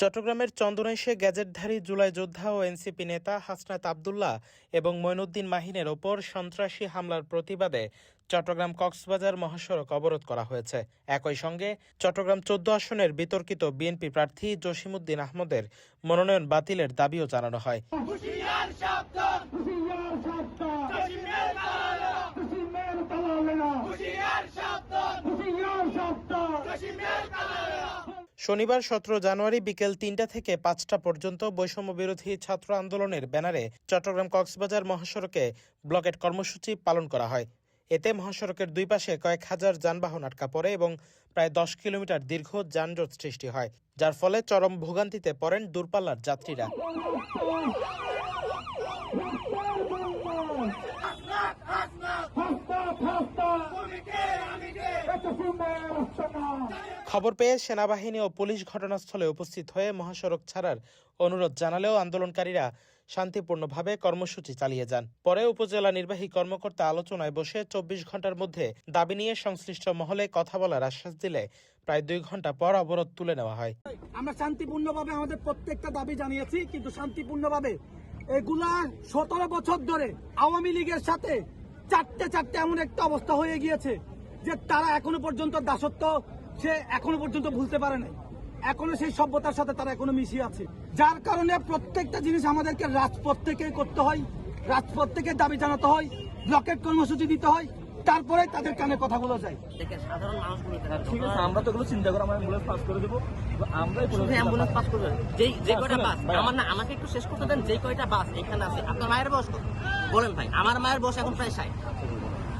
চট্টগ্রামের চন্দনাইশে গ্যাজেটধারী জুলাই যোদ্ধা ও এনসিপি নেতা হাসনাত আবদুল্লাহ এবং মঈনুদ্দিন মাহিনের ওপর সন্ত্রাসী হামলার প্রতিবাদে চট্টগ্রাম কক্সবাজার মহাসড়ক অবরোধ করা হয়েছে। একই সঙ্গে চট্টগ্রাম ১৪ আসনের বিতর্কিত বিএনপি প্রার্থী জসিমউদ্দিন আহমদের মনোনয়ন বাতিলের দাবিও জানানো হয়। শনিবার ১৭ জানুয়ারি বিকেল ৩টা থেকে ৫টা পর্যন্ত বৈষম্য বিরোধী ছাত্র আন্দোলনের ব্যানারে চট্টগ্রাম কক্সবাজার মহাসড়কে ব্লকেট কর্মসূচি পালন করা হয়। এতে মহাসড়কের দুই পাশে কয়েক হাজার যানবাহন আটকা পড়ে এবং প্রায় ১০ কিলোমিটার দীর্ঘ যানজট সৃষ্টি হয়, যার ফলে চরম ভোগান্তিতে পড়েন দূরপাল্লার যাত্রীরা। খবর পেয়ে সেনাবাহিনী ও পুলিশ ঘটনাস্থলে উপস্থিত হয়ে মহাসড়ক ছাড়ার অনুরোধ জানালেও আন্দোলনকারীরা শান্তিপূর্ণভাবে কর্মসূচি চালিয়ে যান। পরে উপজেলা নির্বাহী কর্মকর্তা আলোচনায় বসে ২৪ ঘন্টার মধ্যে দাবি নিয়ে সংশ্লিষ্ট মহলে কথা বলার আশ্বাস দিলে প্রায় ২ ঘন্টা পর অবরোধ তুলে নেওয়া হয়। আমরা শান্তিপূর্ণভাবে আমাদের প্রত্যেকটা দাবি জানিয়েছি, কিন্তু শান্তিপূর্ণভাবে এগুলা ১৭ বছর ধরে আওয়ামী লীগের সাথে চারটে এমন একটা অবস্থা হয়ে গিয়েছে যে তারা এখনো পর্যন্ত দাসত্ব সে এখনো পর্যন্ত ভুলতে পারে নাই। এখনো সেই সভ্যতার সাথে তারা এখনো মিশিয়ে আছে, যার কারণে প্রত্যেকটা জিনিস আমাদেরকে রাজপথ থেকে করতে হয়, রাজপথ থেকে দাবি জানাতে হয়, ব্লকেট কর্মসূচি দিতে হয়, তারপরে তাদের কানে কথাগুলো যায়। সাধারণ মানুষগুলো ঠিক আছে, আমরা তো এগুলো চিন্তা করে আমরা অ্যাম্বুলেন্স পাস করে দেবো। আমরা অ্যাম্বুলেন্স পাস করবেন যেই কয়টা বাস আমার না, আমাকে একটু শেষ করতে দেন। যেই কয়টা বাস এখানে আছে, আপনার মায়ের বয়স কত বলেন ভাই? আমার মায়ের বয়স এখন প্রায় ৬০।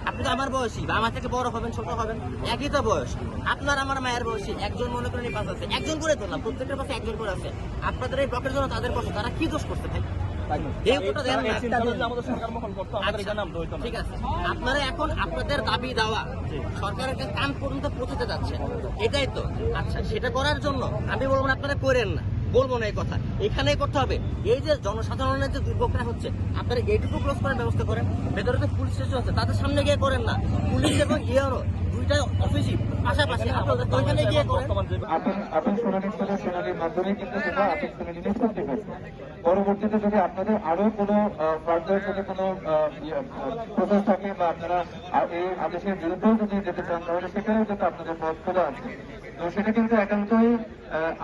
আপনি তো আমার বয়সী বা আমার থেকে বড় হবেন ছোট হবেন, একই তো বয়স। আপনার আমার মায়ের বয়সী একজন মনে করেন বাস আছে, একজন করে তো না, প্রত্যেকটা বাসে একজন করে আছে। আপনাদের এই ব্লকের জন্য তাদের বসে, তারা কি দোষ করতে ভাই? ঠিক আছে, আপনারা এখন আপনাদের দাবি দেওয়া সরকারের কান পর্যন্ত পৌঁছতে যাচ্ছে, এটাই তো। আচ্ছা, সেটা করার জন্য আমি বলবো না আপনারা করেন না, বলবো না এই কথা, এখানেই করতে হবে। এই যে জনসাধারণের যে দুর্ভোগটা হচ্ছে, আপনারা এইটুকু ক্লোজ করার ব্যবস্থা করেন। ভেতরে যে পুলিশ স্টেশন আছে তাদের সামনে গিয়ে করেন না, পুলিশ এবং ইআরও দুইটা অফিসই পাশাপাশি, আপনাদের ওইখানে গিয়ে করেন। পরবর্তীতে যদি আপনাদের আরো কোনো ফার্দার যদি কোনো প্রসেস থাকে বা আপনারা এই আদেশের বিরুদ্ধেও যদি যেতে চান, তাহলে সেখানেও কিন্তু আপনাদের পথ খোলা আছে। তো সেটা কিন্তু একান্তই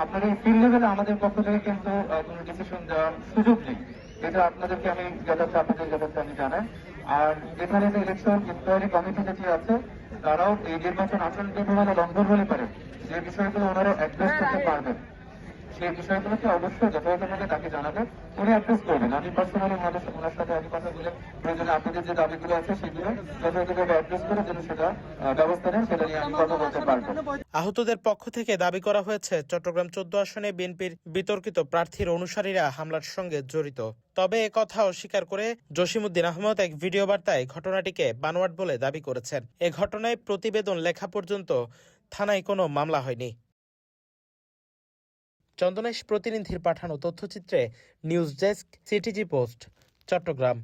আপনাদের ফিল্ড লেভেলে আমাদের পক্ষ থেকে কিন্তু কোনো ডিসিশন দেওয়ার সুযোগ নেই। এটা আপনাদেরকে আমি আপনাদের আমি জানাই। আর এখানে যে ইলেকশন ইনকোয়ারি কমিটি যেটি আছে, তারাও এই নির্বাচন আচরণ বিধিমালা লঙ্ঘন হলে পারে যে বিষয়গুলো ওনারা অ্যাড্রেস করতে পারবেন, সেই বিষয়গুলোকে অবশ্যই যথাযথভাবে তাকে জানাবেন, উনি অ্যাড্রেস করবেন। আমি পার্সোনালি ওনার সাথে আমি কথা বলে প্রয়োজনে আপনাদের যে দাবিগুলো আছে সেগুলো যথাযথভাবে অ্যাড্রেস করে যেন সেটা ব্যবস্থা নেন, সেটা নিয়ে আমি কথা বলতে পারবো। আহতদের পক্ষ থেকে দাবি করা হয়েছে চট্টগ্রাম ১৪ আসনে বিএনপির বিতর্কিত প্রার্থীর অনুসারীরা হামলার সঙ্গে জড়িত। তবে একথা অস্বীকার করে জসিমউদ্দিন আহমদ এক ভিডিও বার্তায় ঘটনাটিকে বানোয়াট বলে দাবি করেছেন। এ ঘটনায় প্রতিবেদন লেখা পর্যন্ত থানায় কোনো মামলা হয়নি। চন্দনাইশ প্রতিনিধির পাঠানো তথ্যচিত্রে news desk, CTG post, Chittagong.